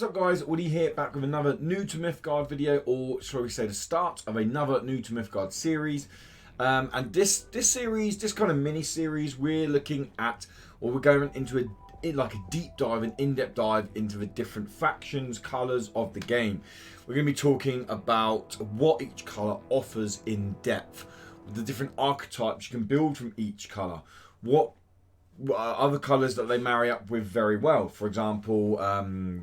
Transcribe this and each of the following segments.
What's up guys, Woody here, back with another new to Mythgard video, or shall we say the start of another new to Mythgard series. And this series, this kind of mini series, we're looking at, or we're going into a deep dive, an in-depth dive into the different factions, colours of the game. We're going to be talking about what each colour offers in depth, the different archetypes you can build from each colour, what other colours that they marry up with very well. For example,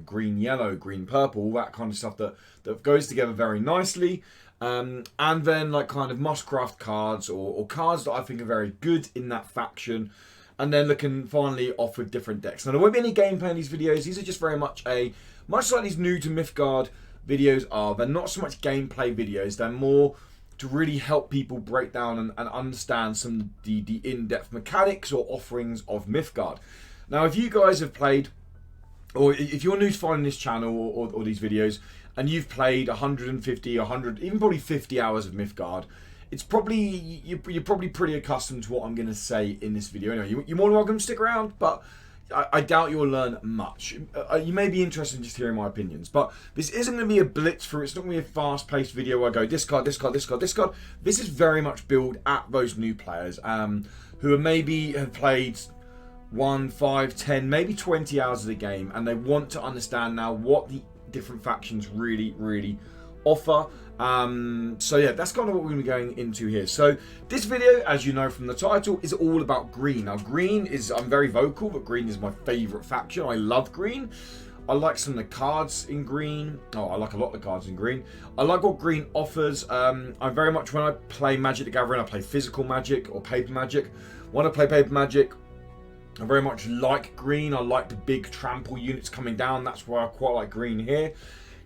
green, yellow, green, purple, all that kind of stuff that goes together very nicely. And then like kind of must-craft cards or cards that I think are very good in that faction. And then looking finally off with different decks. Now there won't be any gameplay in these videos. These are just very much much like these new to Mythgard videos are. They're not so much gameplay videos. They're more to really help people break down and understand some of the in-depth mechanics or offerings of Mythgard. Now, if you guys have played, or if you're new to finding this channel or these videos, and you've played 150, 100, even probably 50 hours of Mythgard, it's probably you're probably pretty accustomed to what I'm going to say in this video. Anyway, you're more than welcome to stick around, but I doubt you'll learn much. You may be interested in just hearing my opinions, but this isn't going to be a blitz through. It's not going to be a fast-paced video where I go this card, this card, this card, this card. This is very much built at those new players who maybe have played 1, 5, 10, maybe 20 hours of the game, and they want to understand now what the different factions really offer. So yeah, that's kind of what we're going to be going into here. So this video, as you know from the title, is all about green. Now green is, I'm very vocal, but green is my favorite faction. I love green. I like some of the cards in green. I like a lot of the cards in green. I like what green offers. I'm very much, when I play Magic the Gathering, I play physical Magic or paper Magic. When I play paper Magic, I very much like green. I like the big trample units coming down. That's why I quite like green here.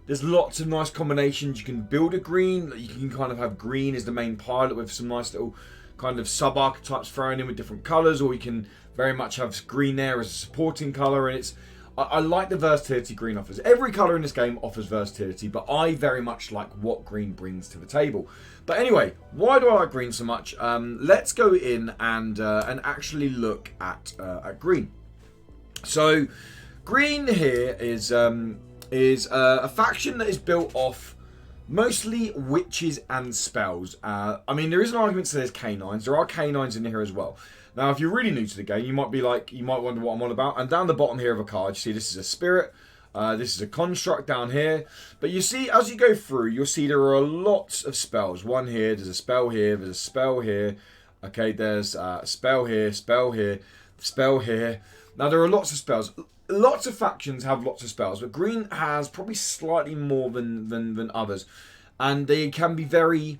There's lots of nice combinations. You can build a green. You can kind of have green as the main pilot with some nice little kind of sub-archetypes thrown in with different colours, or you can very much have green there as a supporting colour. And I like the versatility green offers. Every colour in this game offers versatility, but I very much like what green brings to the table. But anyway, why do I like green so much? Let's go in and actually look at green. So green here is a faction that is built off mostly witches and spells. I mean, there is an argument to say there's canines. There are canines in here as well. Now, if you're really new to the game, you might wonder what I'm on about. And down the bottom here of a card, you see this is a spirit. This is a construct down here. But you see, as you go through, you'll see there are lots of spells. One here, there's a spell here, there's a spell here. Okay, there's a spell here, spell here, spell here. Now, there are lots of spells. Lots of factions have lots of spells, but green has probably slightly more than others. And they can be very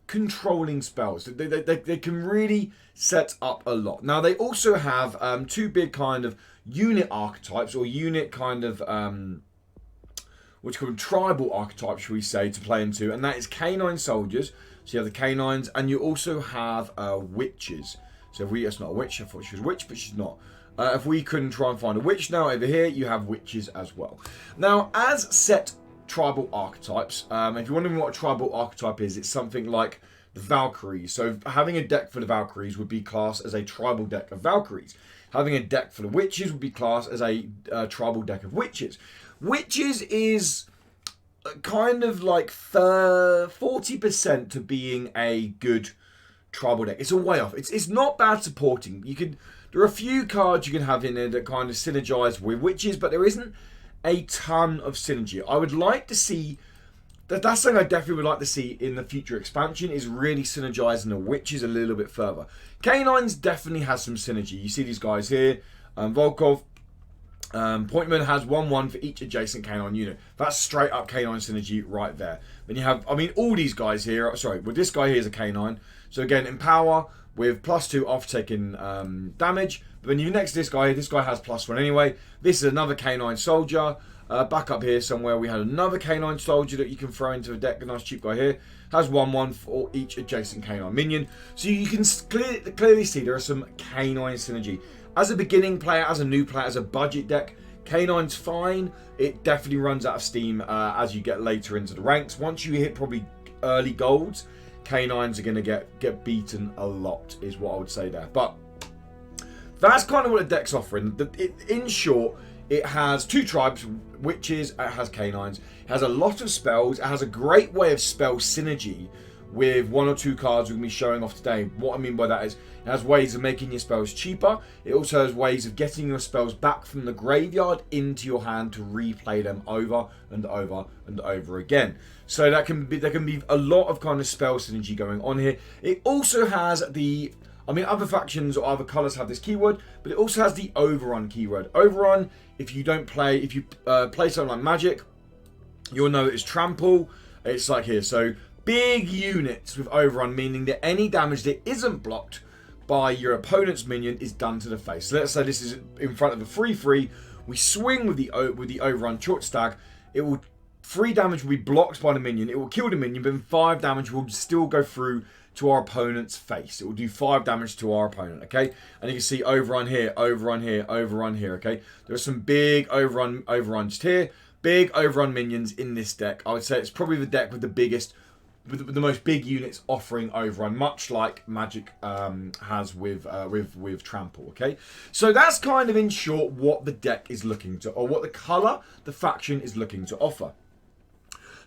controlling spells. They can really set up a lot. Now, they also have two big kind of unit archetypes, or unit kind of what's called tribal archetypes, shall we say, to play into, and that is canine soldiers. So you have the canines, and you also have witches. So that's not a witch. I thought she was a witch, but she's not. If we couldn't try and find a witch now, over here you have witches as well. Now, as set tribal archetypes, if you're wondering what a tribal archetype is, it's something like the Valkyries. So having a deck for the Valkyries would be classed as a tribal deck of Valkyries. Having a deck for the witches would be classed as a tribal deck of witches. Witches is kind of like 40% to being a good tribal deck. It's a way off. It's not bad supporting. There are a few cards you can have in there that kind of synergize with witches, but there isn't a ton of synergy. I would like to see that's something I definitely would like to see in the future expansion, is really synergizing the witches a little bit further. Canines definitely has some synergy. You see these guys here, Volkov. Pointman has 1/1 for each adjacent canine unit. That's straight up canine synergy right there. Then you have, I mean, all these guys here. Sorry, well, this guy here is a canine. So again, empower with +2 off taking damage. But then you next to this guy has +1 anyway. This is another canine soldier. Back up here somewhere, we had another canine soldier that you can throw into a deck. A nice cheap guy here. Has 1/1 for each adjacent canine minion. So you can clearly see there are some canine synergy. As a beginning player, as a new player, as a budget deck, canine's fine. It definitely runs out of steam as you get later into the ranks. Once you hit probably early golds, canines are going to get beaten a lot, is what I would say there. But that's kind of what the deck's offering. In short, It has 2 tribes, witches, it has canines, it has a lot of spells, it has a great way of spell synergy with 1 or 2 cards we're going to be showing off today. What I mean by that is it has ways of making your spells cheaper. It also has ways of getting your spells back from the graveyard into your hand to replay them over and over and over again. So there can be a lot of kind of spell synergy going on here. It also has the, I mean, other factions or other colours have this keyword, but it also has the Overrun keyword. Overrun, if you play something like Magic, you'll know it's trample. It's like here, so big units with Overrun, meaning that any damage that isn't blocked by your opponent's minion is done to the face. So let's say this is in front of a 3/3. We swing with the Overrun short stag. It will 3 damage will be blocked by the minion. It will kill the minion, but 5 damage will still go through to our opponent's face. It will do 5 damage to our opponent, okay? And you can see Overrun here, Overrun here, Overrun here, okay? There are some big Overruns here, big Overrun minions in this deck. I would say it's probably the deck with the biggest, with the most big units offering Overrun, much like Magic has with Trample, okay? So that's kind of in short what the deck is looking to, or what the colour the faction is looking to offer.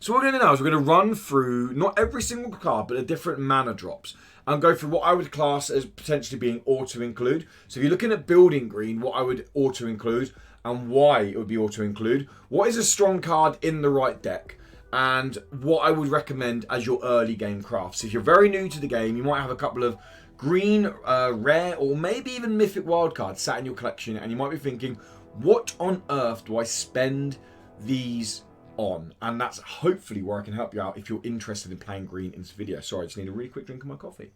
So what we're going to do now is we're going to run through, not every single card, but the different mana drops. And go through what I would class as potentially being auto-include. So if you're looking at building green, what I would auto-include and why it would be auto-include. What is a strong card in the right deck? And what I would recommend as your early game crafts. If you're very new to the game, you might have a couple of green, rare, or maybe even mythic wildcards sat in your collection. And you might be thinking, what on earth do I spend these on? And that's hopefully where I can help you out if you're interested in playing green in this video. Sorry, I just need a really quick drink of my coffee.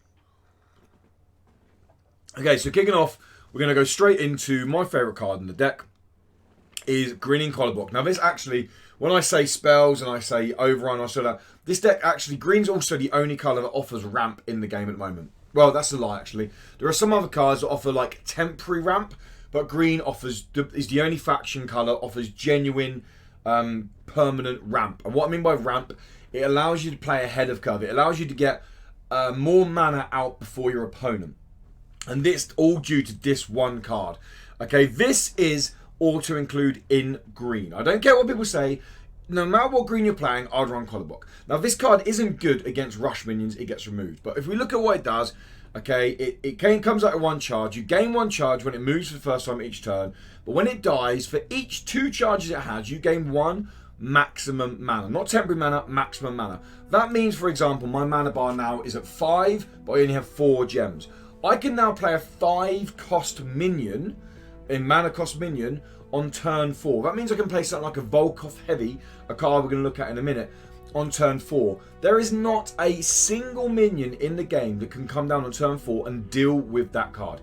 Okay, so kicking off, we're going to go straight into my favourite card in the deck, is Grinning Collarblock. Now this actually, when I say spells and I say Overrun, I say that, this deck actually, green's also the only colour that offers ramp in the game at the moment. Well, that's a lie actually. There are some other cards that offer like temporary ramp, but green is the only faction colour offers genuine permanent ramp. And what I mean by ramp, it allows you to play ahead of curve. It allows you to get more mana out before your opponent. And this all due to this one card. Okay, this is auto-include in green. I don't care what people say. No matter what green you're playing, I'd run Collarblock. Now, this card isn't good against rush minions. It gets removed. But if we look at what it does, okay, it comes out of 1 charge. You gain 1 charge when it moves for the first time each turn. But when it dies, for each 2 charges it has, you gain 1 maximum mana. Not temporary mana, maximum mana. That means, for example, my mana bar now is at 5, but I only have 4 gems. I can now play a 5 cost minion, in mana cost minion, on turn 4. That means I can play something like a Volkov Heavy, a card we're going to look at in a minute, on turn 4. There is not a single minion in the game that can come down on turn 4 and deal with that card.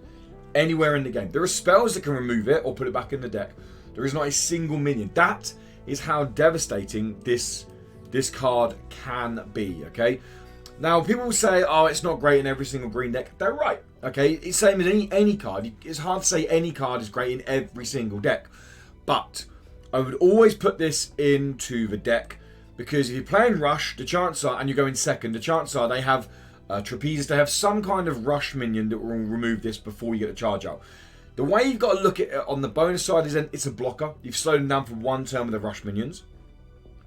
Anywhere in the game. There are spells that can remove it or put it back in the deck. There is not a single minion. That is how devastating this card can be, okay? Now, people will say, oh, it's not great in every single green deck. They're right, okay? It's the same as any card. It's hard to say any card is great in every single deck. But I would always put this into the deck because if you're playing Rush, the chances are, and you're going second, the chances are they have Trapezes, they have some kind of Rush minion that will remove this before you get the charge out. The way you've got to look at it on the bonus side is it's a blocker. You've slowed them down for 1 turn with the Rush minions.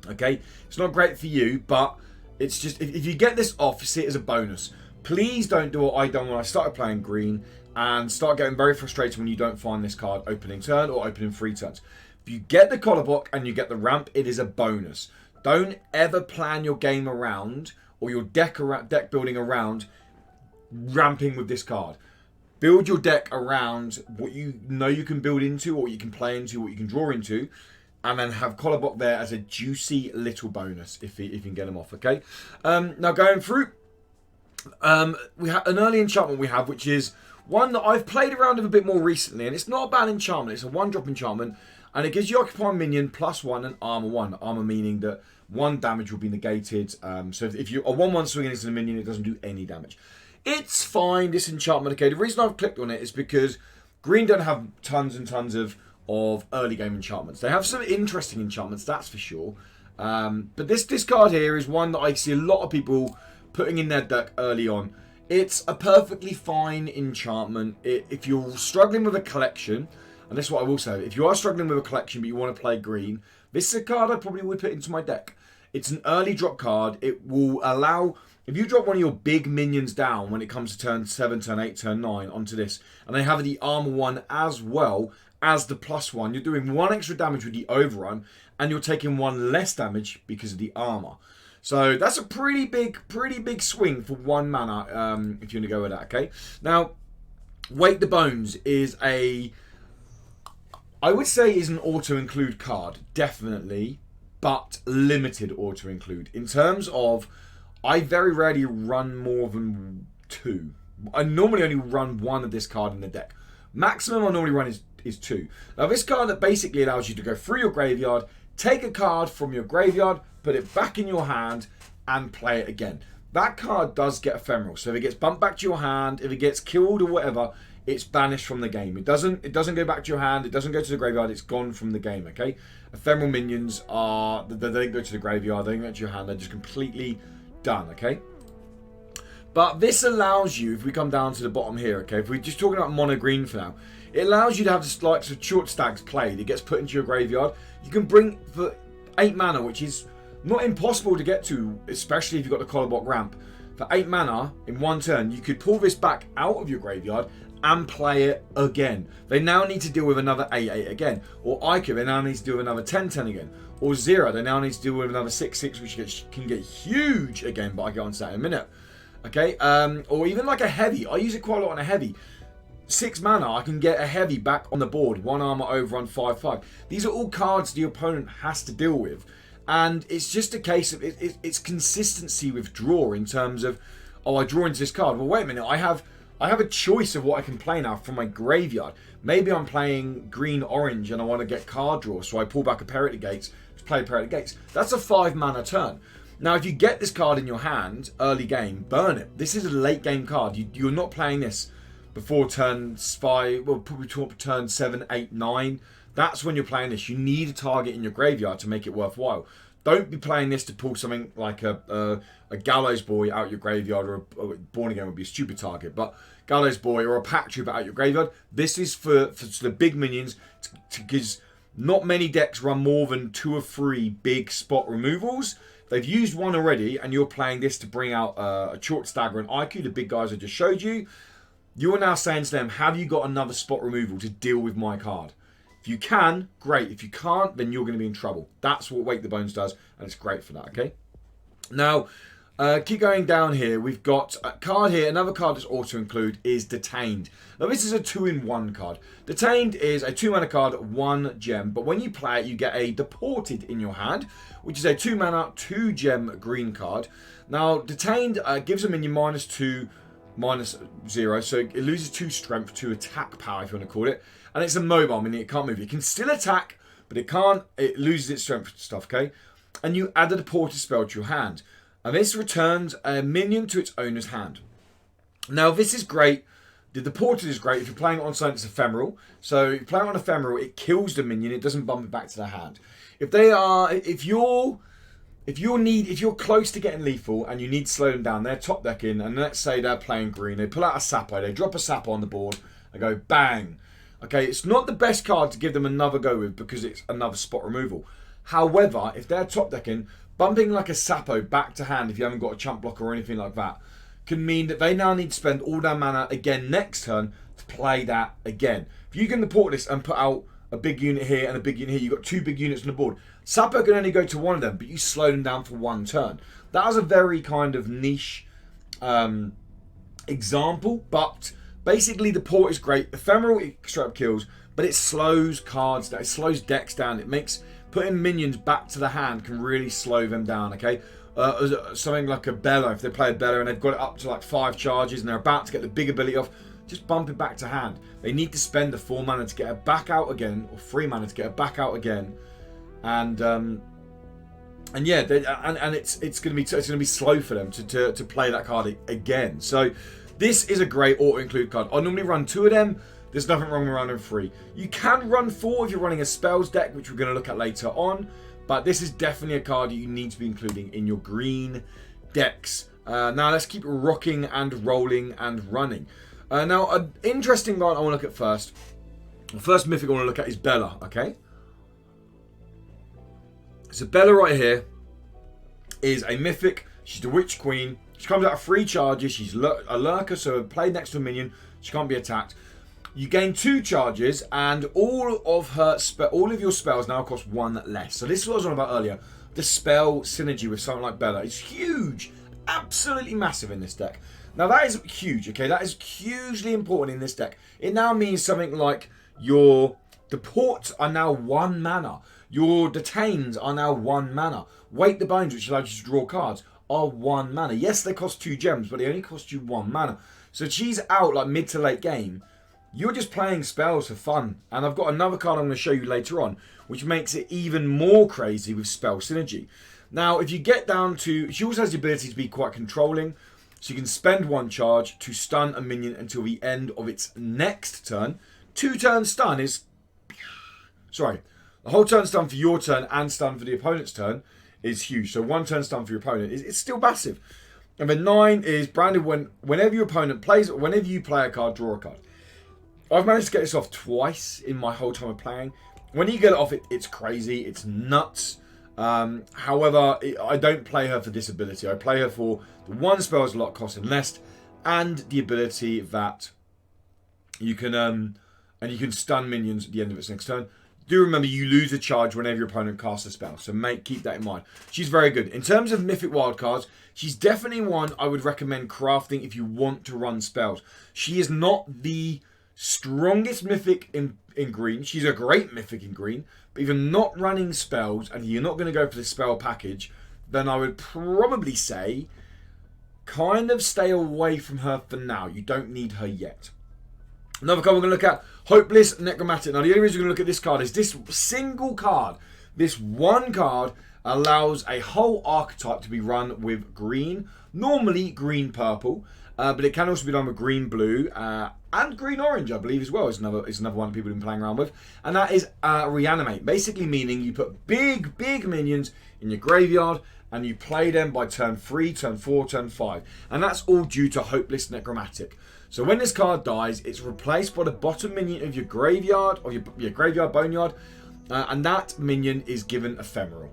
Okay? It's not great for you, but it's just, if you get this off, see it as a bonus. Please don't do what I done when I started playing green and start getting very frustrated when you don't find this card opening turn or opening 3 turns. If you get the Collarblock and you get the ramp, it is a bonus. Don't ever plan your game around or your deck building around ramping with this card. Build your deck around what you know you can build into, or what you can play into, what you can draw into, and then have Collarblock there as a juicy little bonus if you can get them off, okay? Now going through, we have an early enchantment we have, which is one that I've played around with a bit more recently, and it's not a bad enchantment. It's a 1-drop enchantment, and it gives you Occupy Minion +1 and Armor 1. Armor meaning that 1 damage will be negated. So if you are 1/1 swinging into the minion, it doesn't do any damage. It's fine, this enchantment, okay? The reason I've clicked on it is because green don't have tons and tons of early game enchantments. They have some interesting enchantments, that's for sure. But this card here is one that I see a lot of people putting in their deck early on. It's a perfectly fine enchantment. If you're struggling with a collection and this is what I will say, if you are struggling with a collection but you want to play green, this is a card I probably would put into my deck. It's an early drop card. It will allow, if you drop one of your big minions down when it comes to turn 7, turn 8, turn 9 onto this, and they have the armor 1 as well as the +1, you're doing 1 extra damage with the overrun, and you're taking 1 less damage because of the armor. So that's a pretty big swing for 1 mana if you're going to go with that, okay? Now, Wake the Bones is I would say is an auto-include card, definitely, but limited auto-include. In terms of, I very rarely run more than 2. I normally only run 1 of this card in the deck. Maximum I normally run is 2. Now this card that basically allows you to go through your graveyard, take a card from your graveyard, put it back in your hand, and play it again. That card does get ephemeral, so if it gets bumped back to your hand, if it gets killed or whatever, it's banished from the game. It doesn't go back to your hand, it doesn't go to the graveyard, it's gone from the game, okay? Ephemeral minions are, they don't go to the graveyard, they don't go to your hand, they're just completely done, okay? But this allows you, if we come down to the bottom here, okay, if we're just talking about mono green for now, it allows you to have the likes of short stags played. It gets put into your graveyard. You can bring for 8 mana, which is not impossible to get to, especially if you've got the Kobold ramp. For 8 mana in 1 turn, you could pull this back out of your graveyard and play it again. They now need to deal with another 8/8 again. Or Ica, they now need to deal with another 10/10 again. Or Zira, they now need to deal with another 6/6, which can get huge again, but I'll get on to that in a minute. Okay, or even like a heavy. I use it quite a lot on a heavy. 6 mana, I can get a heavy back on the board. 1 armor, overrun, 5/5. These are all cards the opponent has to deal with. And it's just a case of, it's consistency with draw in terms of, oh, I draw into this card. Well, wait a minute, I have a choice of what I can play now from my graveyard. Maybe I'm playing green-orange and I want to get card draw, so I pull back a Pair at the Gates, play a Pair at the Gates. That's a 5 mana turn. Now, if you get this card in your hand, early game, burn it. This is a late game card. You're not playing this before turn 5, well, probably turn 7, 8, 9. That's when you're playing this. You need a target in your graveyard to make it worthwhile. Don't be playing this to pull something like a Gallows Boy out your graveyard, or Born Again would be a stupid target, but Gallows Boy or a Pack Trooper out your graveyard. This is for the big minions, because not many decks run more than 2 or 3 big spot removals. They've used 1 already, and you're playing this to bring out a Short Stagger and IQ, the big guys I just showed you. You are now saying to them, have you got another spot removal to deal with my card? If you can, great. If you can't, then you're going to be in trouble. That's what Wake the Bones does, and it's great for that, okay? Now, keep going down here. We've got a card here. Another card that's auto-include is Detained. Now, this is a 2-in-1 card. Detained is a 2 mana card, 1 gem. But when you play it, you get a Deported in your hand, which is a 2 mana, 2 gem green card. Now, Detained gives a minion -2, -0. So it loses 2 strength, 2 attack power, if you want to call it. And it's a mobile, meaning it can't move. It can still attack, but it loses its strength stuff, okay? And you add a Deported spell to your hand. And this returns a minion to its owner's hand. Now, this is great. The Deported is great if you're playing it on something that's ephemeral. So if you play it on ephemeral, it kills the minion. It doesn't bump it back to their hand. If you're close to getting lethal and you need to slow them down, they're top decking, and let's say they're playing green. They pull out a Sappo. They drop a Sappo on the board and go bang. Okay, it's not the best card to give them another go with because it's another spot removal. However, if they're top decking, bumping like a Sappo back to hand if you haven't got a chump blocker or anything like that can mean that they now need to spend all their mana again next turn to play that again. If you can deport this and put out a big unit here and a big unit here, you've got 2 big units on the board. Sappo can only go to 1 of them, but you slow them down for 1 turn. That was a very kind of niche example, but basically the port is great. Ephemeral, it straight up kills, but it slows cards down, it slows decks down. It makes putting minions back to the hand can really slow them down, okay? Something like a Bella, if they play a Bella and they've got it up to like 5 charges and they're about to get the big ability off, just bump it back to hand. They need to spend the 4 mana to get it back out again, or 3 mana to get it back out again, and yeah, it's going to be slow for them to play that card again. So this is a great auto-include card. I normally run 2 of them. There's nothing wrong with running 3. You can run 4 if you're running a spells deck, which we're going to look at later on. But this is definitely a card that you need to be including in your green decks. Now let's keep rocking and rolling and running. Now, an interesting card I want to look at first The first mythic I want to look at is Bella, okay? So Bella right here is a mythic. She's the Witch Queen. She comes out of 3 charges. She's a lurker, so played next to a minion. She can't be attacked. You gain 2 charges, and all of your spells now cost 1 less. So this is what I was on about earlier. The spell synergy with something like Bella is huge, absolutely massive in this deck. Now that is huge, okay? That is hugely important in this deck. It now means something like the ports are now 1 mana. Your Detained are now 1 mana. Wake the Bones, which allows you to draw cards, are 1 mana. Yes, they cost 2 gems, but they only cost you 1 mana. So she's out like mid to late game. You're just playing spells for fun. And I've got another card I'm going to show you later on, which makes it even more crazy with spell synergy. Now, if you get down to... She also has the ability to be quite controlling. So you can spend 1 charge to stun a minion until the end of its next turn. 2 turn stun is... Sorry. The whole turn stun for your turn and stun for the opponent's turn is huge. So 1 turn stun for your opponent is still massive. And then 9 is branded whenever your opponent plays... Whenever you play a card, draw a card. I've managed to get this off twice in my whole time of playing. When you get it off, it's crazy. It's nuts. However, I don't play her for this ability. I play her for the 1 spell is a lot costing less, and the ability that you can stun minions at the end of its next turn. Do remember you lose a charge whenever your opponent casts a spell, so keep that in mind. She's very good. In terms of mythic wildcards, she's definitely one I would recommend crafting if you want to run spells. She is not the strongest mythic in green. She's a great mythic in green, but if you're not running spells and you're not going to go for the spell package, then I would probably say kind of stay away from her for now. You don't need her yet. Another card we're going to look at, Hopeless Necromantic. Now the only reason we're going to look at this card is this single card, this 1 card allows a whole archetype to be run with green, normally green-purple, but it can also be done with green-blue, and green-orange, I believe, as well. Is another one people have been playing around with. And that is Reanimate. Basically meaning you put big minions in your graveyard and you play them by turn 3, turn 4, turn 5. And that's all due to Hopeless Necromantic. So when this card dies, it's replaced by the bottom minion of your graveyard, or your graveyard boneyard, and that minion is given ephemeral.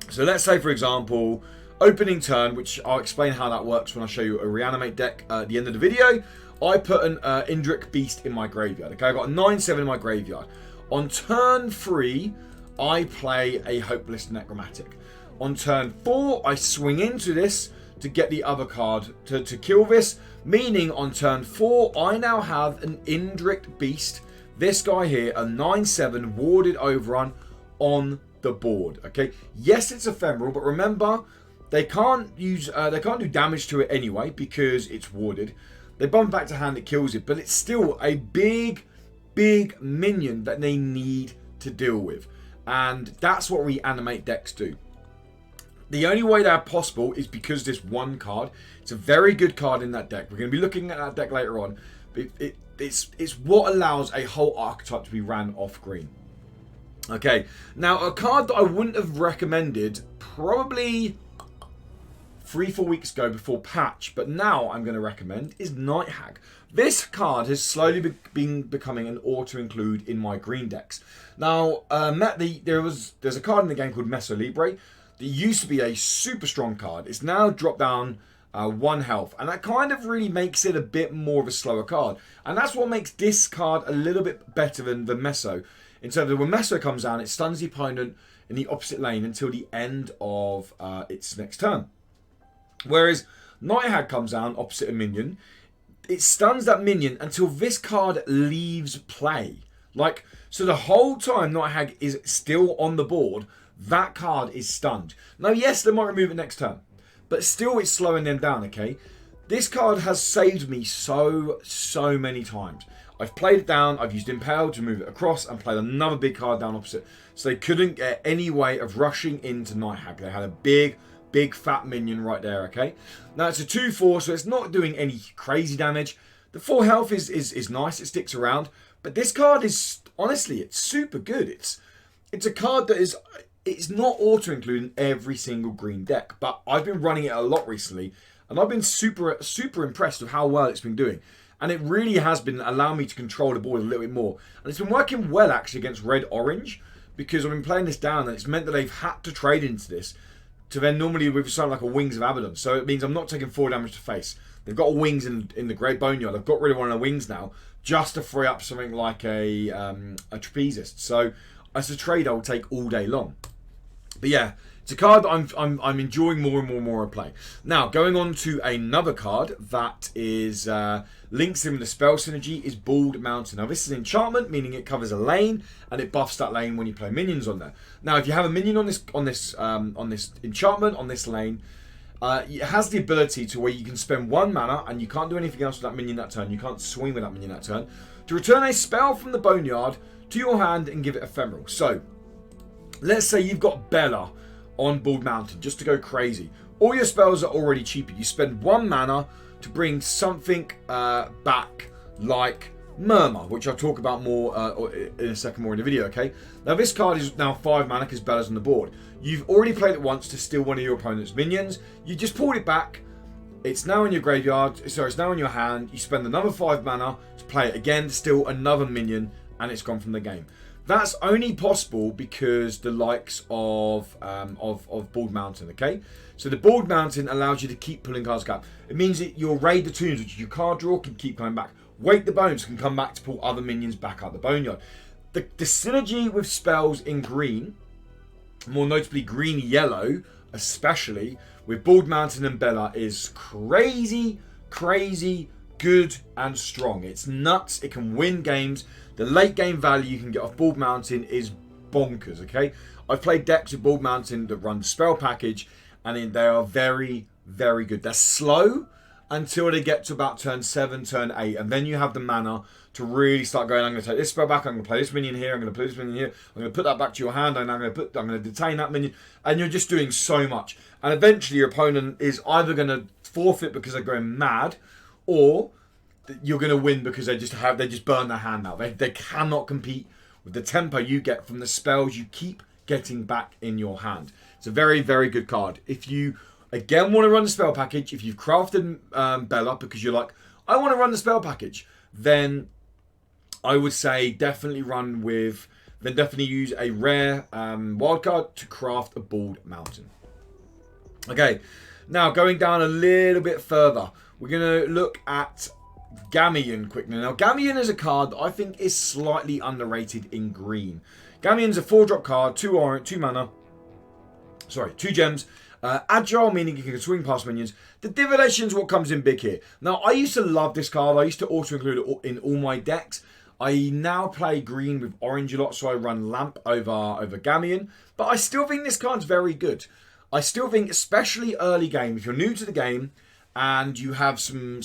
So let's say, for example, opening turn, which I'll explain how that works when I show you a Reanimate deck at the end of the video. I put an Indrik Beast in my graveyard. Okay, I've got a 9/7 in my graveyard. On turn 3, I play a Hopeless Necromantic. On turn 4, I swing into this to get the other card to kill this. Meaning on turn 4, I now have an Indrik Beast. This guy here, a 9/7 warded overrun on the board. Okay, yes, it's ephemeral, but remember, they can't do damage to it anyway because it's warded. They bump back to hand, it kills it, but it's still a big minion that they need to deal with. And that's what Reanimate decks do. The only way that's possible is because this 1 card. It's a very good card in that deck. We're going to be looking at that deck later on. But it's what allows a whole archetype to be ran off green. Okay, now a card that I wouldn't have recommended probably 3-4 weeks ago before patch, but now I'm going to recommend is Nighthack. This card has slowly been becoming an auto-include in my green decks. Now, there's a card in the game called Meso Libre that used to be a super strong card. It's now dropped down 1 health, and that kind of really makes it a bit more of a slower card. And that's what makes this card a little bit better than the Meso. In terms of when Meso comes down, it stuns the opponent in the opposite lane until the end of its next turn. Whereas Nighthack comes down opposite a minion, it stuns that minion until this card leaves play. So the whole time Nighthack is still on the board, that card is stunned. Now, yes, they might remove it next turn, but still it's slowing them down, okay? This card has saved me so many times. I've played it down, I've used Impale to move it across and played another big card down opposite. So they couldn't get any way of rushing into Nighthack. They had a big fat minion right there, okay? Now it's a 2/4, so it's not doing any crazy damage. The 4 health is nice, it sticks around. But this card is, honestly, it's super good. It's a card that it's not auto-including every single green deck, but I've been running it a lot recently, and I've been super impressed with how well it's been doing. And it really has been allowing me to control the board a little bit more. And it's been working well, actually, against red-orange, because I've been playing this down, and it's meant that they've had to trade into this to then normally with something like a Wings of Abaddon. So it means I'm not taking 4 damage to face. They've got wings in the Great Boneyard. I've got rid of one of the wings now, just to free up something like a trapezist. So as a trade, I will take all day long. But yeah, it's a card that I'm enjoying more and more of play. Now, going on to another card that is links in with the spell synergy is Bald Mountain. Now, this is an enchantment, meaning it covers a lane and it buffs that lane when you play minions on there. Now, if you have a minion on this enchantment on this lane, it has the ability to where you can spend 1 mana and you can't do anything else with that minion that turn. You can't swing with that minion that turn to return a spell from the Boneyard to your hand and give it ephemeral. So, let's say you've got Bella on Bald Mountain, just to go crazy. All your spells are already cheaper. You spend 1 mana to bring something back, like Murmur, which I'll talk about more in a second more in the video, okay? Now, this card is now 5 mana because Bella's on the board. You've already played it once to steal one of your opponent's minions. You just pulled it back. It's now in your graveyard. Sorry, it's now in your hand. You spend another 5 mana to play it again to steal another minion, and it's gone from the game. That's only possible because the likes of Bald Mountain, okay? So the Bald Mountain allows you to keep pulling cards up. It means that your Raid the Tombs, which is your card draw, can keep coming back. Wake the Bones can come back to pull other minions back out the Boneyard. The synergy with spells in green, more notably green-yellow, especially, with Bald Mountain and Bella is crazy, good and strong. It's nuts. It can win games. The late game value you can get off Bald Mountain is bonkers, okay? I've played decks with Bald Mountain that run the spell package, and they are very good. They're slow until they get to about turn 7, turn 8, and then you have the mana to really start going, I'm going to take this spell back, I'm going to play this minion here, I'm going to put this minion here, I'm going to put that back to your hand, and I'm going to detain that minion, and you're just doing so much. And eventually your opponent is either going to forfeit because they're going mad, or you're going to win because they just burn their hand out. They cannot compete with the tempo you get from the spells you keep getting back in your hand. It's a very good card. If you again want to run the spell package, if you've crafted Bella because you're like, I want to run the spell package, then I would say definitely use a rare wildcard to craft a Bald Mountain. Okay, now going down a little bit further, we're going to look at Gambian quickly. Now, Gambian is a card that I think is slightly underrated in green. Gambian's a 4-drop card, 2 mana. Sorry, 2 gems. Agile, meaning you can swing past minions. The Divination is what comes in big here. Now, I used to love this card. I used to auto-include it in all my decks. I now play green with orange a lot, so I run Lamp over Gambian. But I still think this card's very good. I still think, especially early game, if you're new to the game and you have some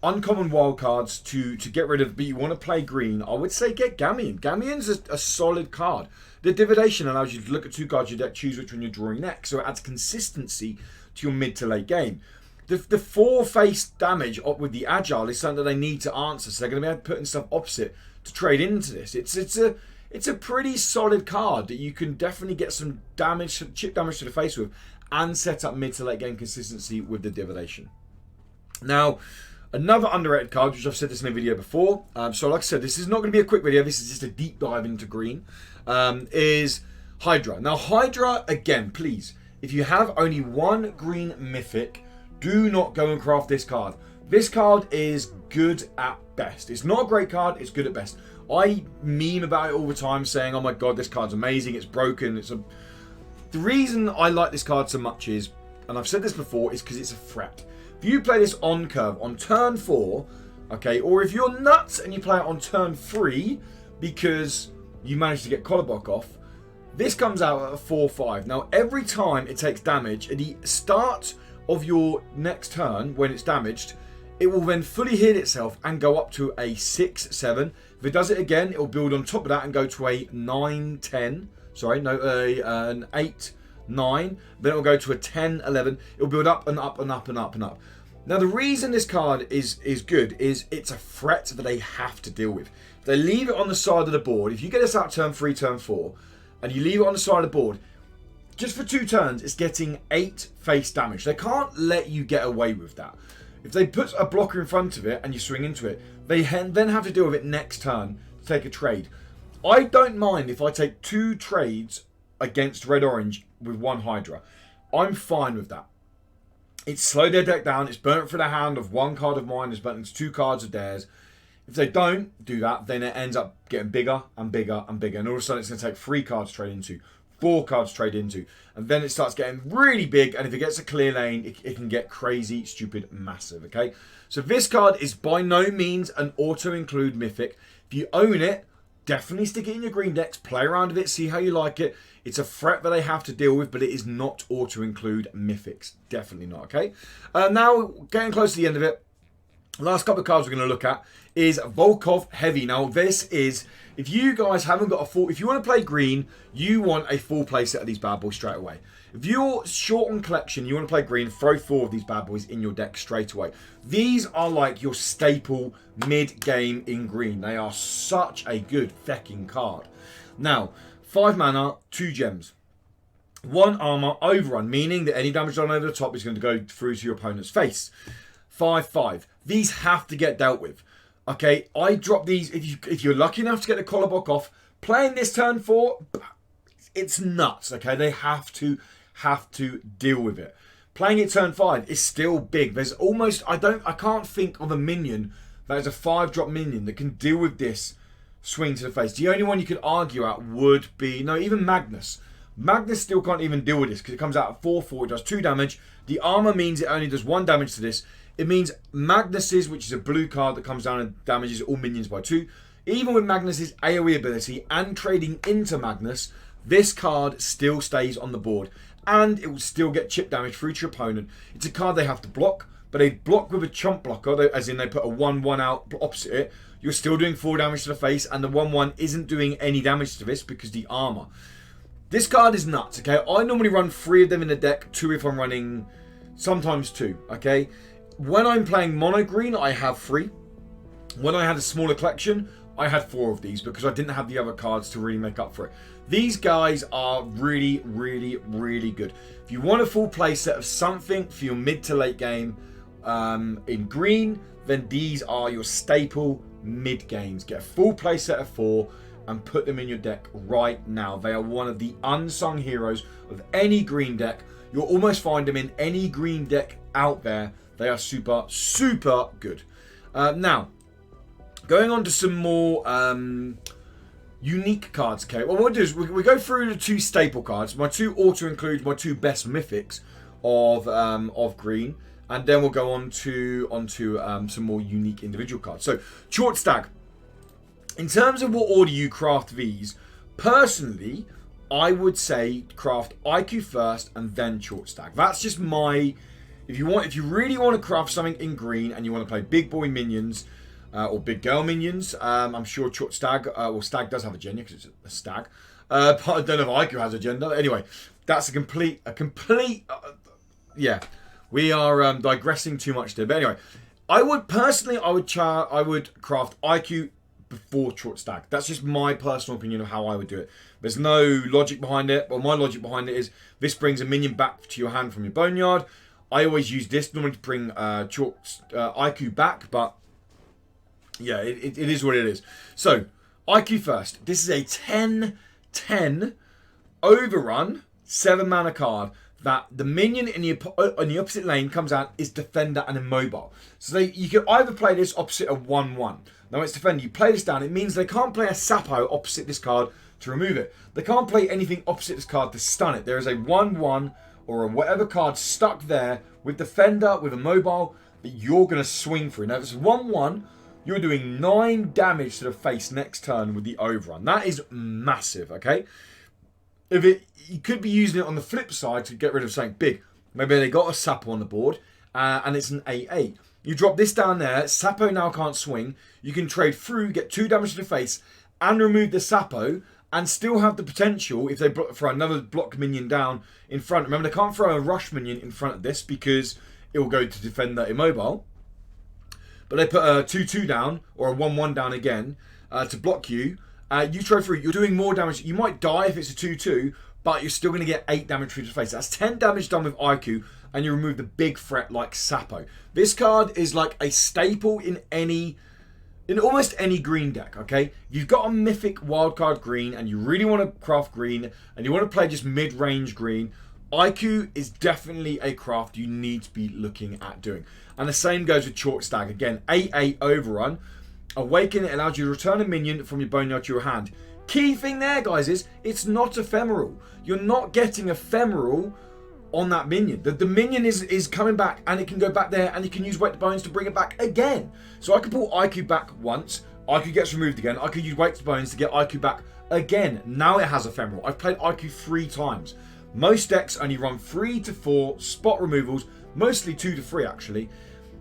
uncommon wildcards to get rid of, but you want to play green, I would say get Gambian. Gambian's a solid card. The Divination allows you to look at 2 cards in your deck, choose which one you're drawing next, so it adds consistency to your mid to late game. The 4-face damage with the Agile is something that they need to answer, so they're going to be putting stuff opposite to trade into this. It's a pretty solid card that you can definitely get some damage, chip damage to the face with, and set up mid to late game consistency with the Divination. Now, another underrated card, which I've said this in a video before, so like I said, this is not going to be a quick video, this is just a deep dive into green, is Hydra. Now, Hydra, again, please, if you have only 1 green mythic, do not go and craft this card. This card is good at best. It's not a great card, it's good at best. I meme about it all the time saying, oh my god, this card's amazing, it's broken. The reason I like this card so much is, and I've said this before, is because it's a threat. If you play this on curve, on turn 4, okay, or if you're nuts and you play it on turn 3 because you managed to get Kobold off, this comes out at a 4-5. Now, every time it takes damage, at the start of your next turn, when it's damaged, it will then fully heal itself and go up to a 6-7. If it does it again, it will build on top of that and go to a 9-10. Sorry, no, an 8-9. Then it will go to a 10-11. It will build up and up and up and up and up. Now, the reason this card is good is it's a threat that they have to deal with. If they leave it on the side of the board, if you get this out turn 3, turn 4, and you leave it on the side of the board, just for 2 turns, it's getting 8 face damage. They can't let you get away with that. If they put a blocker in front of it and you swing into it, they then have to deal with it next turn to take a trade. I don't mind if I take 2 trades against red-orange with 1 Hydra. I'm fine with that. It's slowed their deck down. It's burnt for the hand of 1 card of mine. It's burnt into 2 cards of theirs. If they don't do that, then it ends up getting bigger and bigger and bigger. And all of a sudden, it's going to take 3 cards to trade into, 4 cards to trade into. And then it starts getting really big. And if it gets a clear lane, it can get crazy, stupid, massive. Okay? So this card is by no means an auto-include mythic. If you own it, definitely stick it in your green decks. Play around with it. See how you like it. It's a threat that they have to deal with, but it is not auto-include mythics. Definitely not. Okay? Now, getting close to the end of it. Last couple of cards we're going to look at is Volkov Heavy. Now, this is, if you guys haven't got a full, if you want to play green, you want a full play set of these bad boys straight away. If you're short on collection, you want to play green, throw 4 of these bad boys in your deck straight away. These are like your staple mid-game in green. They are such a good fecking card. Now, 5 mana, 2 gems. 1 armor, overrun, meaning that any damage done over the top is going to go through to your opponent's face. 5/5. These have to get dealt with. Okay, I drop these. If you're lucky enough to get the collar block off, playing this turn 4, it's nuts. Okay, they have to deal with it. Playing it turn 5 is still big. There's almost I can't think of a minion that is a 5-drop minion that can deal with this swing to the face. The only one you could argue at would be even Magnus. Magnus still can't even deal with this because it comes out at 4/4. It does 2 damage. The armor means it only does 1 damage to this. It means Magnus's, which is a blue card that comes down and damages all minions by 2. Even with Magnus's AoE ability and trading into Magnus, this card still stays on the board. And it will still get chip damage through to your opponent. It's a card they have to block, but they block with a chump blocker, as in they put a 1/1 out opposite it. You're still doing 4 damage to the face, and the 1/1 isn't doing any damage to this because the armor. This card is nuts, okay? I normally run 3 of them in the deck, 2 if I'm running, sometimes 2, okay? When I'm playing mono green, I have 3. When I had a smaller collection, I had 4 of these because I didn't have the other cards to really make up for it. These guys are really, really, really good. If you want a full play set of something for your mid to late game in green, then these are your staple mid games. Get a full play set of 4 and put them in your deck right now. They are one of the unsung heroes of any green deck. You'll almost find them in any green deck out there. They are super, super good. Now, going on to some more unique cards. Okay, what we'll do is we go through the 2 staple cards. My 2 auto-includes my 2 best mythics of green. And then we'll go on to some more unique individual cards. So, Short Stag. In terms of what order you craft these, personally, I would say craft IQ first and then Short Stag. That's just my... If you really want to craft something in green and you want to play big boy minions or big girl minions, I'm sure Short Stag, well, Stag does have a gender because it's a stag. But I don't know if IQ has a gender. Anyway, that's a complete, yeah. We are digressing too much there. But anyway, I would craft IQ before Short Stag. That's just my personal opinion of how I would do it. There's no logic behind it. Well, my logic behind it is this brings a minion back to your hand from your boneyard. I always use this normally to bring IQ back, but yeah, it is what it is. So, IQ first. This is a 10/10 overrun 7 mana card that the minion in the opposite lane comes out is defender and immobile. So you can either play this opposite a 1/1. Now it's defender. You play this down. It means they can't play a Sapo opposite this card to remove it. They can't play anything opposite this card to stun it. There is a 1/1 or a whatever card stuck there with defender, with immobile, that you're going to swing through. Now if it's 1/1, you're doing 9 damage to the face next turn with the overrun. That is massive, okay? You could be using it on the flip side to get rid of something big. Maybe they got a Sapo on the board, and it's an 8/8. You drop this down there, Sapo now can't swing. You can trade through, get 2 damage to the face, and remove the Sapo, and still have the potential, if they throw another block minion down in front. Remember, they can't throw a rush minion in front of this because it will go to defender immobile. But they put a 2/2 down, or a 1/1 down again, to block you. You trade through, you're doing more damage. You might die if it's a 2/2, but you're still going to get 8 damage through the face. That's 10 damage done with IQ, and you remove the big threat like Sapo. This card is like a staple in almost any green deck, okay? You've got a mythic wildcard green and you really want to craft green and you want to play just mid-range green, IQ is definitely a craft you need to be looking at doing. And the same goes with Chalk Stag. Again, 8/8 Overrun. Awaken, it allows you to return a minion from your boneyard to your hand. Key thing there, guys, is it's not ephemeral. You're not getting ephemeral on that minion. The minion is coming back and it can go back there and you can use Wake the Bones to bring it back again. So I can pull IQ back once, IQ gets removed again, I could use Wake the Bones to get IQ back again. Now it has ephemeral. I've played IQ 3 times. Most decks only run 3 to 4 spot removals, mostly 2 to 3 actually.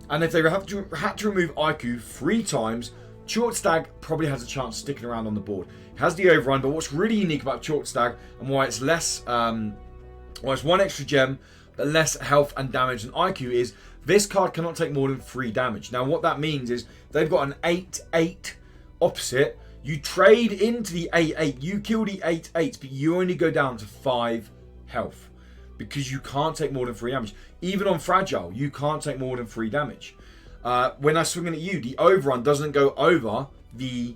And if they had to remove IQ 3 times, Chalk Stag probably has a chance sticking around on the board. It has the overrun, but what's really unique about Chalk Stag and why it's less, it's 1 extra gem, but less health and damage than IQ is this card cannot take more than 3 damage. Now what that means is they've got an 8/8 opposite. You trade into the 8/8, you kill the 8/8, but you only go down to 5 health because you can't take more than 3 damage. Even on fragile, you can't take more than 3 damage. When I'm swinging at you, the overrun doesn't go over the...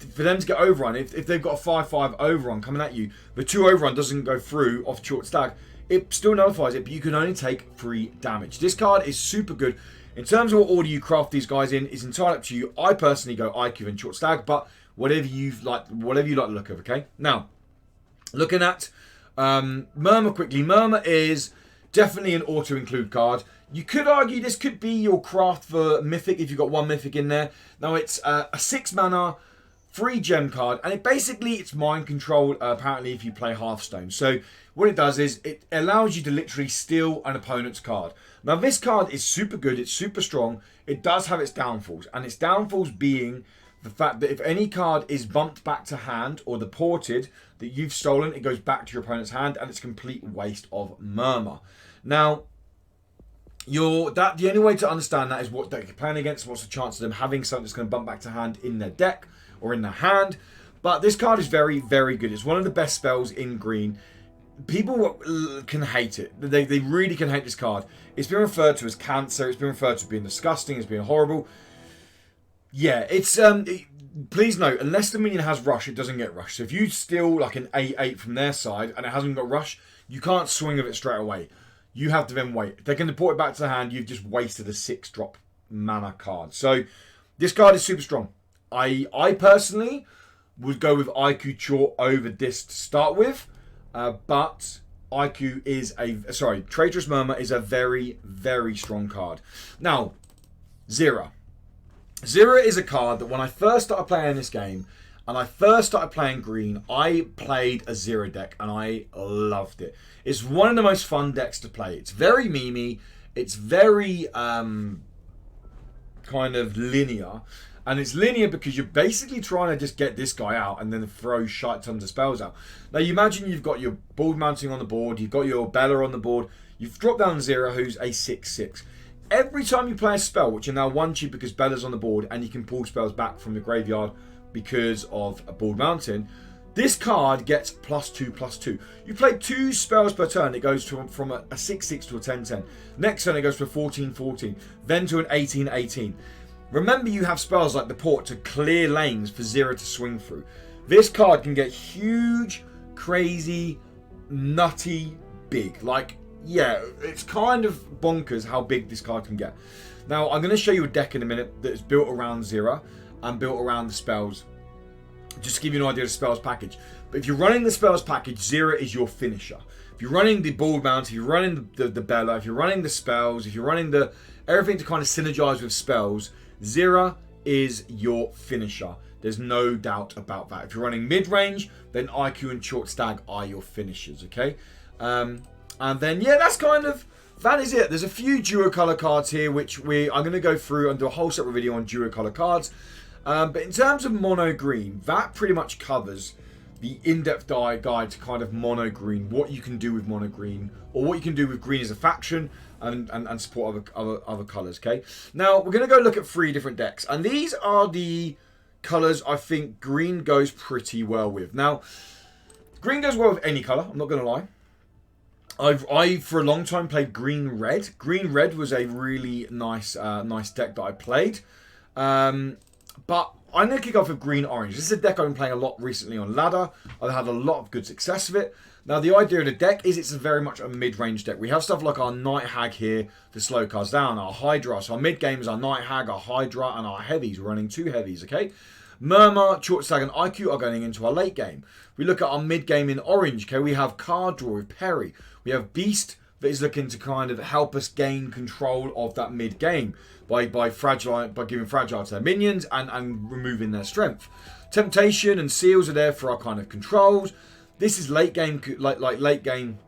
For them to get overrun, if they've got a 5/5 overrun coming at you, the 2 overrun doesn't go through off Chalk Stag. It still nullifies it, but you can only take 3 damage. This card is super good. In terms of what order you craft these guys in, is entirely up to you. I personally go IQ and Chalk Stag, but whatever you like the look of, okay? Now, looking at Murmur quickly. Murmur is definitely an auto-include card. You could argue this could be your craft for Mythic if you've got 1 Mythic in there. Now, it's a 6 mana, 3 gem card, and it's mind control, apparently, if you play Hearthstone. So, what it does is, it allows you to literally steal an opponent's card. Now, this card is super good, it's super strong. It does have its downfalls, and its downfalls being the fact that if any card is bumped back to hand or deported that you've stolen, it goes back to your opponent's hand and it's a complete waste of Murmur. Now, the only way to understand that is what deck you're playing against, what's the chance of them having something that's going to bump back to hand in their deck or in their hand. But this card is very, very good. It's one of the best spells in green. People can hate it. They really can hate this card. It's been referred to as cancer. It's been referred to as being disgusting, as being horrible. Yeah, it's please note, unless the minion has rush, it doesn't get rush. So if you steal like an 8/8 from their side and it hasn't got rush, you can't swing of it straight away. You have to then wait. If they can deport it back to the hand, you've just wasted a 6-drop mana card. So this card is super strong. I personally would go with IQ Chalk over this to start with, but IQ is Traitorous Murmur is a very, very strong card. Now, Zira. Zira is a card that when I first started playing this game and I first started playing green, I played a Zira deck and I loved it. It's one of the most fun decks to play. It's very memey. It's very kind of linear. And it's linear because you're basically trying to just get this guy out and then throw shite tons of spells out. Now you imagine you've got your Board Mounting on the board, you've got your Bella on the board, you've dropped down Zira who's a 6/6. Every time you play a spell, which are now 1 because Bella's on the board and you can pull spells back from the graveyard because of a Board Mountain, this card gets +2/+2. You play 2 spells per turn, it goes from a 6/6 to a 10/10. Next turn it goes to a 14/14, then to an 18/18. Remember, you have spells like the Port to clear lanes for Zira to swing through. This card can get huge, crazy, nutty, big. Like, yeah, it's kind of bonkers how big this card can get. Now, I'm going to show you a deck in a minute that is built around Zira and built around the spells. Just to give you an idea of the spells package. But if you're running the spells package, Zira is your finisher. If you're running the Board Mount, if you're running the Bella, if you're running the spells, if you're running everything to kind of synergize with spells, Zira is your finisher. There's no doubt about that. If you're running mid-range, then IQ and Chalk Stag are your finishers, okay? And then, yeah, that is it. There's a few duo color cards here, which I'm going to go through and do a whole separate video on duo color cards. But in terms of mono green, that pretty much covers the in-depth guide to kind of mono green, what you can do with mono green, or what you can do with green as a faction and support other colors, okay? Now, we're going to go look at 3 different decks, and these are the colors I think green goes pretty well with. Now, green goes well with any color, I'm not going to lie. I for a long time played green red. Green red was a really nice nice deck that I played. But I'm going to kick off with green orange. This is a deck I've been playing a lot recently on ladder. I've had a lot of good success with it. Now the idea of the deck is it's very much a mid-range deck. We have stuff like our Nighthack here to slow cards down, our Hydra. So our mid-game is our Nighthack, our Hydra, and our heavies. We're running 2 heavies, okay? Murmur, Short Stag, and IQ are going into our late game. We look at our mid-game in orange, okay? We have card draw with Perry. We have Beast that is looking to kind of help us gain control of that mid-game by giving fragile to their minions and removing their strength. Temptation and Seals are there for our kind of controls. This is late game, like late game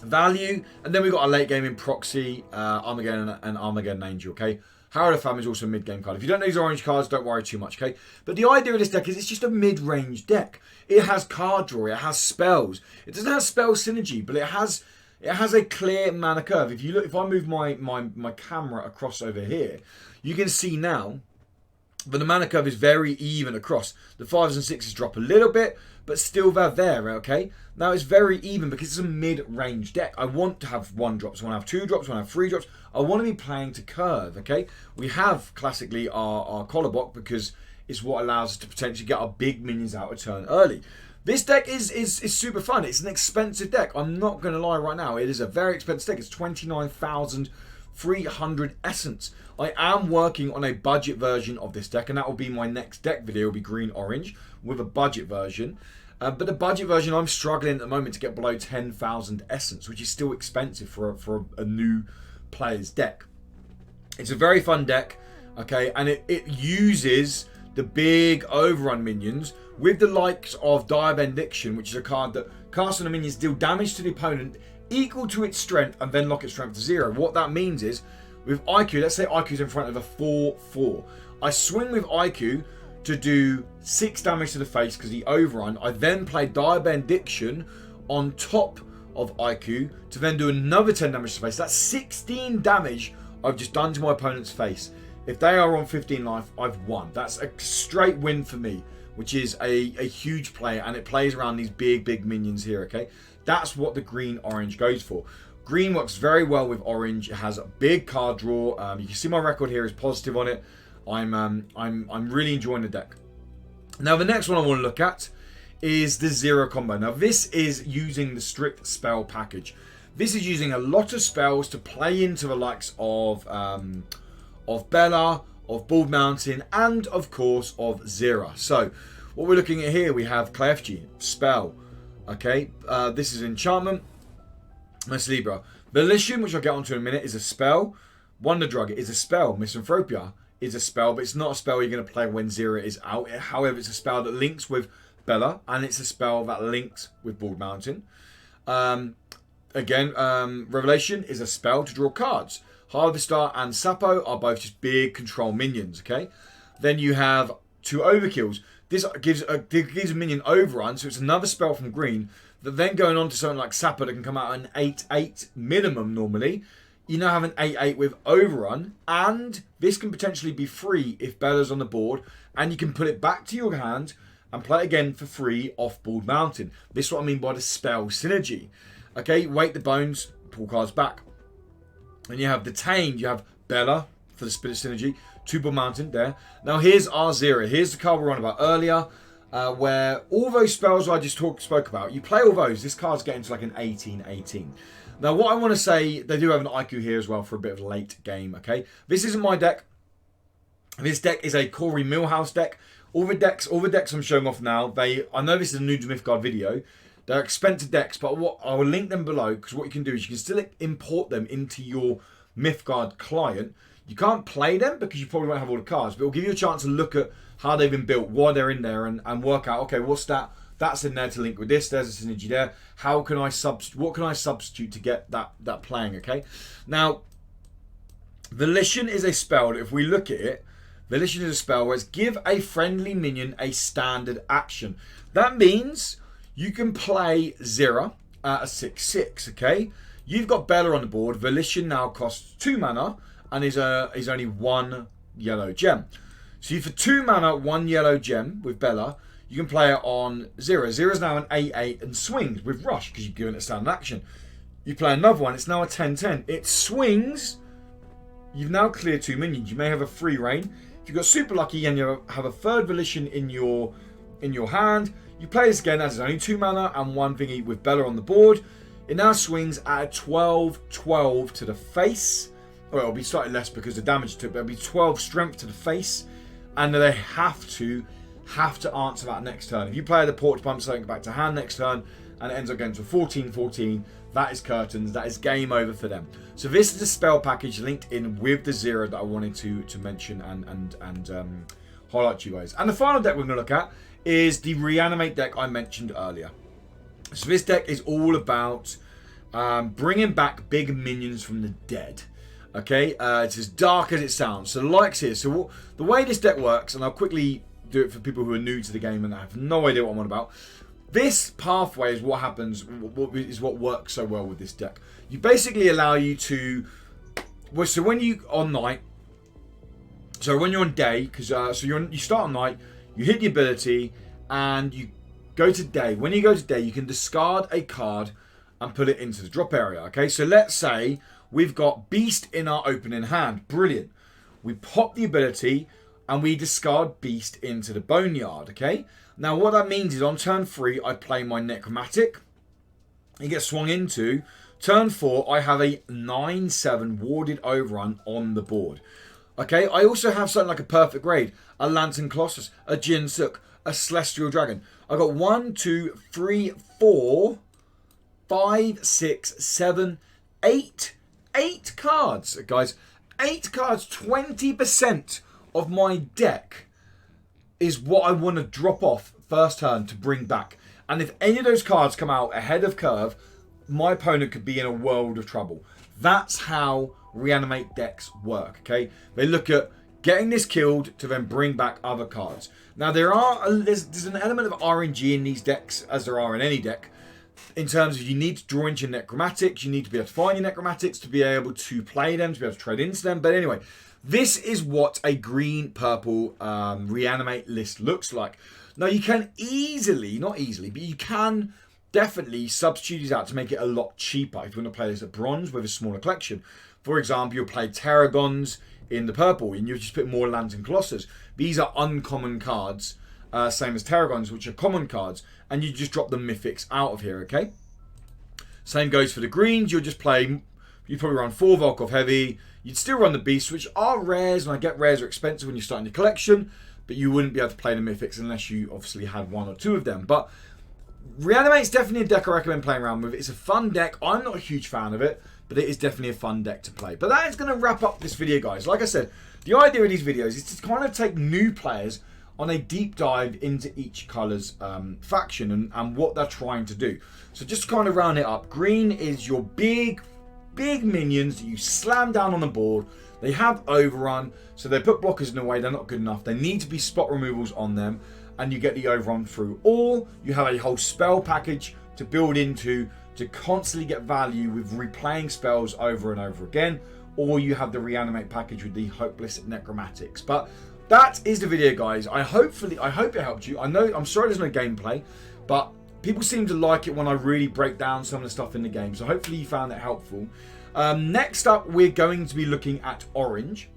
value, and then we've got our late game in Proxy, Armageddon, and Armageddon Angel. Okay, Harrow of Fam is also a mid game card. If you don't know these orange cards, don't worry too much. Okay, but the idea of this deck is it's just a mid range deck. It has card draw, it has spells. It doesn't have spell synergy, but it has a clear mana curve. If you look, if I move my camera across over here, you can see now. But the mana curve is very even across. The 5s and 6s drop a little bit, but still they're there, okay? Now it's very even because it's a mid-range deck. I want to have 1 drops, I want to have 2 drops, I want to have 3 drops. I want to be playing to curve, okay? We have classically our collar block because it's what allows us to potentially get our big minions out a turn early. This deck is super fun. It's an expensive deck. I'm not going to lie right now. It is a very expensive deck. It's 29,300 essence. I am working on a budget version of this deck, and that will be my next deck video. It will be green-orange with a budget version. But the budget version, I'm struggling at the moment to get below 10,000 essence, which is still expensive for a new player's deck. It's a very fun deck, okay, and it uses the big Overrun minions with the likes of Dire Benediction, which is a card that casts on the minions deal damage to the opponent equal to its strength and then lock its strength to 0. What that means is, with IQ, let's say IQ's in front of a 4/4. I swing with IQ to do 6 damage to the face because he overrun. I then play Dire Benediction on top of IQ to then do another 10 damage to the face. That's 16 damage I've just done to my opponent's face. If they are on 15 life, I've won. That's a straight win for me, which is a huge play, and it plays around these big minions here, okay? That's what the green-orange goes for. Green works very well with orange. It has a big card draw. You can see my record here is positive on it. I'm really enjoying the deck. Now the next one I want to look at is the Zira combo. Now this is using the strict spell package. This is using a lot of spells to play into the likes of Bella, of Bald Mountain, and of course of Zira. So what we're looking at here, we have Clefg, spell. Okay, this is enchantment. Miss Libra. Volition, which I'll get onto in a minute, is a spell. Wonder Drug is a spell. Misanthropia is a spell, but it's not a spell you're going to play when Zira is out. However, it's a spell that links with Bella, and it's a spell that links with Bald Mountain. Revelation is a spell to draw cards. Harvestar and Sapo are both just big control minions, okay? Then you have 2 overkills. This gives a minion overrun, so it's another spell from green. That then going on to something like Sapo that can come out an 8/8 minimum normally. You now have an 8/8 with overrun, and this can potentially be free if Bella's on the board, and you can put it back to your hand and play it again for free off Bald Mountain. This is what I mean by the spell synergy. Okay, Wake the Bones, pull cards back. And you have Detained, you have Bella for the spirit synergy, 2 Bald Mountain there. Now here's our Zira. Here's the card we were on about earlier, where all those spells I just spoke about, you play all those, this card's getting to like an 18/18. Now what I want to say, they do have an IQ here as well for a bit of a late game, okay? This isn't my deck. This deck is a Corey Millhouse deck. All the decks I'm showing off now, I know this is a new to Mythgard video. They're expensive decks, but I will link them below, because what you can do is you can still import them into your Mythgard client. You can't play them because you probably won't have all the cards, but it'll give you a chance to look at how they've been built, why they're in there, and work out, okay, what's that? That's in there to link with this. There's a synergy there. What can I substitute to get that playing, okay? Now, Volition is a spell that if we look at it, Volition is a spell where it's give a friendly minion a standard action. That means you can play Zira at a 6/6, okay? You've got Bella on the board. Volition now costs 2 mana and is only 1 yellow gem. So for 2 mana, 1 yellow gem with Bella, you can play it on Zira. Zira's now an 8/8 and swings with Rush because you've given it a standard action. You play another one, it's now a 10-10. It swings. You've now cleared 2 minions. You may have a free reign. If you've got super lucky and you have a third volition in your hand, you play this again as it's only 2 mana and 1 thingy with Bella on the board. It now swings at a 12-12 to the face. Or it'll be slightly less because the damage took, but it'll be 12 strength to the face. And they have to answer that next turn. If you play the porch bump something back to hand next turn and it ends up going to a 14-14, that is curtains. That is game over for them. So this is a spell package linked in with the Zira that I wanted to mention and highlight to you guys. And the final deck we're going to look at is the Reanimate deck I mentioned earlier. So this deck is all about bringing back big minions from the dead. Okay, it's as dark as it sounds. So the likes here. So the way this deck works, and I'll quickly do it for people who are new to the game and have no idea what I'm on about. This pathway is what happens, what works so well with this deck. You basically allow you to, well, so when you on night, so when you're on day, because you start on night, you hit the ability, and you go to day. When you go to day, you can discard a card and put it into the drop area. Okay, so let's say we've got Beast in our opening hand. Brilliant. We pop the ability and we discard Beast into the Boneyard. Okay. Now what that means is on turn 3, I play my Necromantic. It gets swung into. Turn 4, I have a 9/7 warded overrun on the board. Okay. I also have something like a Perfect Raid, a Lantern Colossus, a Jin Suk, a Celestial Dragon. I got 1, 2, 3, 4, 5, 6, 7, 8 cards, guys. 8 cards, 20% of my deck is what I want to drop off first turn to bring back. And if any of those cards come out ahead of curve, my opponent could be in a world of trouble. That's how Reanimate decks work, okay? They look at getting this killed to then bring back other cards. Now, there's an element of RNG in these decks, as there are in any deck, in terms of you need to draw into your Necromatics, you need to be able to find your Necromatics to be able to play them, to be able to trade into them. But anyway, this is what a green-purple Reanimate list looks like. Now, you can not easily, but you can definitely substitute these out to make it a lot cheaper if you want to play this at bronze with a smaller collection. For example, you'll play Terragons in the purple, and you just put more Lantern Colossus. These are uncommon cards, same as Terragons, which are common cards, and you just drop the mythics out of here, okay? Same goes for the greens. You'll just play, you'd probably run 4 Volkov Heavy. You'd still run the beasts, which are rares, and I get rares are expensive when you're starting your collection, but you wouldn't be able to play the mythics unless you obviously had 1 or 2 of them. But Reanimate's definitely a deck I recommend playing around with. It's a fun deck. I'm not a huge fan of it, but it is definitely a fun deck to play. But that is going to wrap up this video, guys. Like I said, the idea of these videos is to kind of take new players on a deep dive into each colour's faction and what they're trying to do. So just to kind of round it up, green is your big minions that you slam down on the board. They have overrun, so they put blockers in the way. They're not good enough. They need to be spot removals on them, and you get the overrun through. Or you have a whole spell package to build into to constantly get value with replaying spells over and over again. Or you have the Reanimate package with the Hopeless Necromatics. But that is the video, guys. I hope it helped you. I'm sorry there's no gameplay, but people seem to like it when I really break down some of the stuff in the game. So hopefully you found it helpful. Next up, we're going to be looking at orange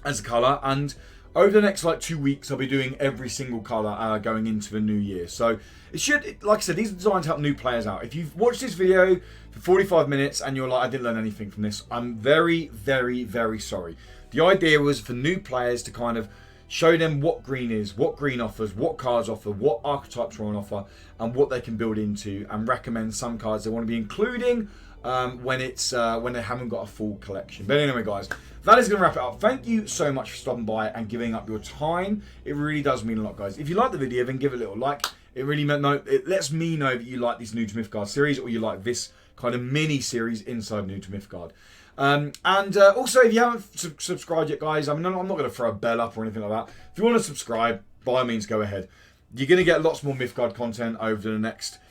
as a colour, and over the next 2 weeks, I'll be doing every single colour going into the new year. So it should, like I said, these are designed to help new players out. If you've watched this video for 45 minutes and you're like, I didn't learn anything from this, I'm very, very, very sorry. The idea was for new players to kind of show them what green is, what green offers, what cards offer, what archetypes are on offer, and what they can build into, and recommend some cards they want to be including when they haven't got a full collection. But anyway, guys, that is going to wrap it up. Thank you so much for stopping by and giving up your time. It really does mean a lot, guys. If you like the video, then give it a little like. It lets me know that you like this New to Mythgard series, or you like this kind of mini series inside New to Mythgard. Also, if you haven't subscribed yet, guys, I'm not going to throw a bell up or anything like that. If you want to subscribe, by all means, go ahead. You're going to get lots more Mythgard content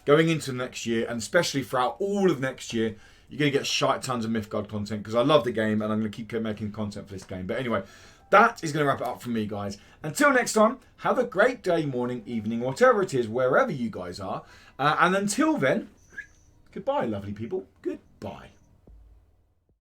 going into the next year, and especially throughout all of next year. You're going to get shite tons of Mythgard content because I love the game and I'm going to keep making content for this game. But anyway, that is going to wrap it up from me, guys. Until next time, have a great day, morning, evening, whatever it is, wherever you guys are. And until then, goodbye, lovely people. Good. Bye.